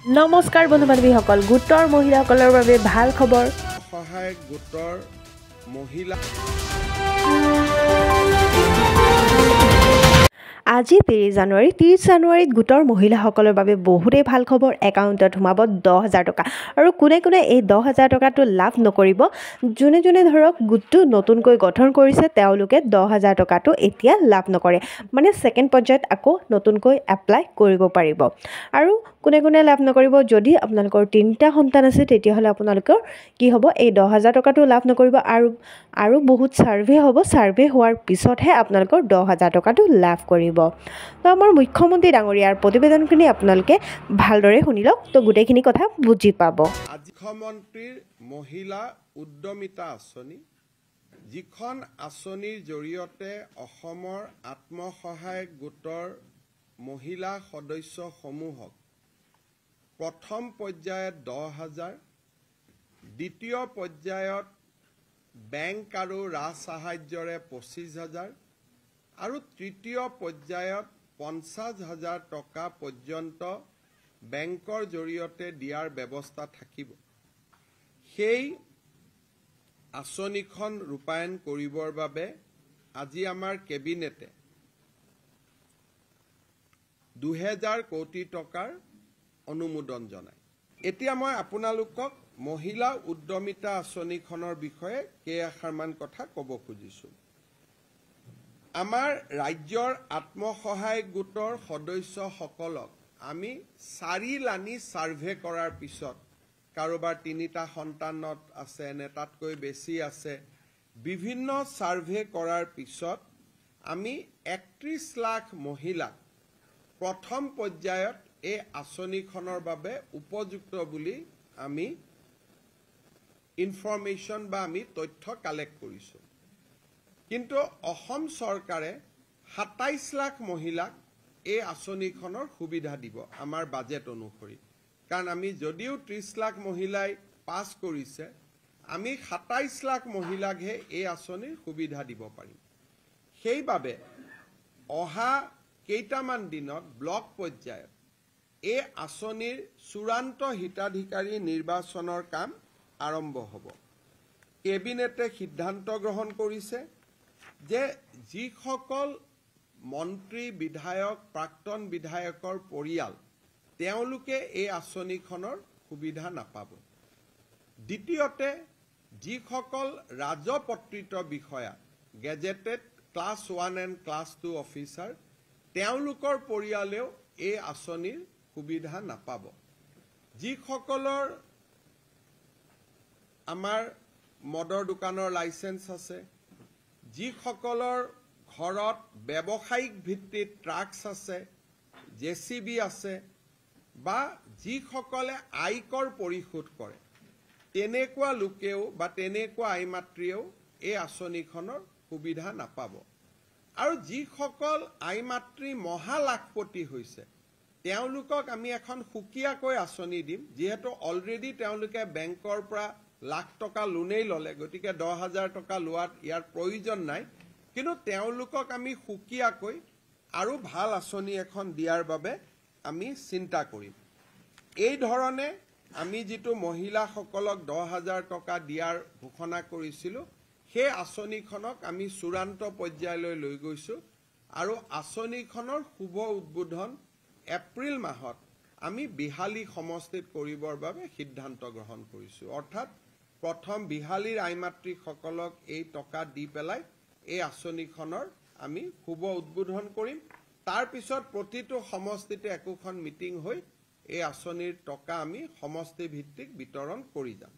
নমস্কাৰ বন্ধু বান্ধৱীসকল, গোটৰ মহিলাসকলৰ বাবে ভাল খবৰ। সহায়ক গোটৰ মহিলা আজি 30 জানুৱাৰীত গোটৰ মহিলাসকলৰ বাবে বহুতেই ভাল খবৰ। একাউণ্টত সোমাব 10,000 টকা আৰু কোনে কোনে এই 10,000 টকাটো লাভ নকৰিব, যোনে ধৰক গোটটো নতুনকৈ গঠন কৰিছে তেওঁলোকে 10,000 টকাটো এতিয়া লাভ নকৰে, মানে ছেকেণ্ড পৰ্যায়ত আকৌ নতুনকৈ এপ্লাই কৰিব পাৰিব। আৰু কোনে লাভ নকৰিব, যদি আপোনালোকৰ 3টা সন্তান আছে তেতিয়াহ'লে আপোনালোকৰ কি হ'ব, এই 10,000 টকাটো লাভ নকৰিব আৰু বহুত ছাৰ্ভে হ'ব। ছাৰ্ভে হোৱাৰ পিছতহে আপোনালোকৰ 10,000 টকাটো লাভ কৰিব। তো আমাৰ মুখ্যমন্ত্ৰী ডাঙৰীয়াৰ প্ৰতিবেদনখিনি আপোনালোকে ভালদৰে শুনি লওক, তো গোটেইখিনি কথা বুজি পাব। আজি মুখ্যমন্ত্ৰীৰ মহিলা উদ্যমিতা আঁচনি, যিখন আঁচনিৰ জৰিয়তে অসমৰ আত্মসহায়ক গোটৰ মহিলা সদস্যসমূহক প্ৰথম পৰ্যায়ত 10,000, দ্বিতীয় পৰ্যায়ত বেংক আৰু ৰাজ সাহায্যৰে 25,000 আৰু তৃতীয় পৰ্যায়ত 50,000 টকা পৰ্যন্ত বেংকৰ জৰিয়তে দিয়াৰ ব্যৱস্থা থাকিব। সেই আঁচনিখন ৰূপায়ণ কৰিবৰ বাবে আজি আমাৰ কেবিনেটে 2,000 কোটি টকাৰ অনুমোদন জনায়। এতিয়া মই আপোনালোকক মহিলা উদ্যমিতা আঁচনিখনৰ বিষয়ে কেইআষাৰমান কথা ক'ব খুজিছোঁ। আমাৰ ৰাজ্যৰ আত্মসহায়ক গোটৰ সদস্যসকলক আমি 4 লানি ছাৰ্ভে কৰাৰ পিছত, কাৰোবাৰ 3টা সন্তানত আছে নে তাতকৈ বেছি আছে, বিভিন্ন ছাৰ্ভে কৰাৰ পিছত আমি 31 লাখ মহিলাক প্ৰথম পৰ্যায়ত এই আঁচনিখনৰ বাবে উপযুক্ত বুলি আমি ইনফৰমেশ্যন বা আমি তথ্য কালেক্ট কৰিছোঁ। কিন্তু অসম চৰকাৰে 27 লাখ মহিলাক এই আঁচনিখনৰ সুবিধা দিব আমাৰ বাজেট অনুসৰি। কাৰণ আমি যদিও 30 লাখ মহিলাই পাছ কৰিছে, আমি 27 লাখ মহিলাকহে এই আঁচনিৰ সুবিধা দিব পাৰিম। সেইবাবে অহা কেইটামান দিনত ব্লক পৰ্যায়ত এই আঁচনিৰ চূড়ান্ত হিতাধিকাৰী নিৰ্বাচনৰ কাম আৰম্ভ হ'ব। কেবিনেটে সিদ্ধান্ত গ্ৰহণ কৰিছে যে যিসকল মন্ত্ৰী, বিধায়ক, প্ৰাক্তন বিধায়কৰ পৰিয়াল, তেওঁলোকে এই আঁচনিখনৰ সুবিধা নাপাব। দ্বিতীয়তে, যিসকল ৰাজপত্ৰিত বিষয়া, gazetted class 1 and class 2 officer, তেওঁলোকৰ পৰিয়ালেও এই আঁচনিৰ সুবিধা নাপাব। যিসকলৰ আমাৰ মদৰ দোকানৰ লাইচেঞ্চ আছে, যিসকলৰ ঘৰত ব্যৱসায়িক ভিত্তিত ট্ৰাক্স আছে, JCB আছে, বা যিসকলে আয়কৰ পৰিশোধ কৰে, তেনেকুৱা লোকেও বা তেনেকুৱা আইমাতৃয়েও এই আঁচনিখনৰ সুবিধা নাপাব। আৰু যিসকল আইমাতৃ মহালাখপতি হৈছে, তেওঁলোকক আমি এখন সুকীয়াকৈ আঁচনি দিম। যিহেতু অলৰেডি তেওঁলোকে বেংকৰ পৰা লাখ টকা লোনেই ল'লে, গতিকে 10,000 টকা লোৱাত ইয়াৰ প্ৰয়োজন নাই। কিন্তু তেওঁলোকক আমি সুকীয়াকৈ আৰু ভাল আঁচনি এখন দিয়াৰ বাবে আমি চিন্তা কৰিম। এই ধৰণে আমি যিটো মহিলাসকলক 10,000 টকা দিয়াৰ ঘোষণা কৰিছিলোঁ, সেই আঁচনিখনক আমি চূড়ান্ত পৰ্যায়লৈ লৈ গৈছোঁ আৰু আঁচনিখনৰ শুভ উদ্বোধন এপ্ৰিল মাহত আমি বিহালী সমষ্টিত কৰিবৰ বাবে সিদ্ধান্ত গ্ৰহণ কৰিছোঁ। অৰ্থাৎ প্ৰথম বিহালীৰ আইমাতৃসকলক এই টকা দি পেলাই এই আঁচনিখনৰ আমি শুভ উদ্বোধন কৰিম। তাৰ পিছত প্ৰতিটো সমষ্টিতে একোখন মিটিং হৈ এই আঁচনিৰ টকা আমি সমষ্টি ভিত্তিক বিতৰণ কৰি যাম।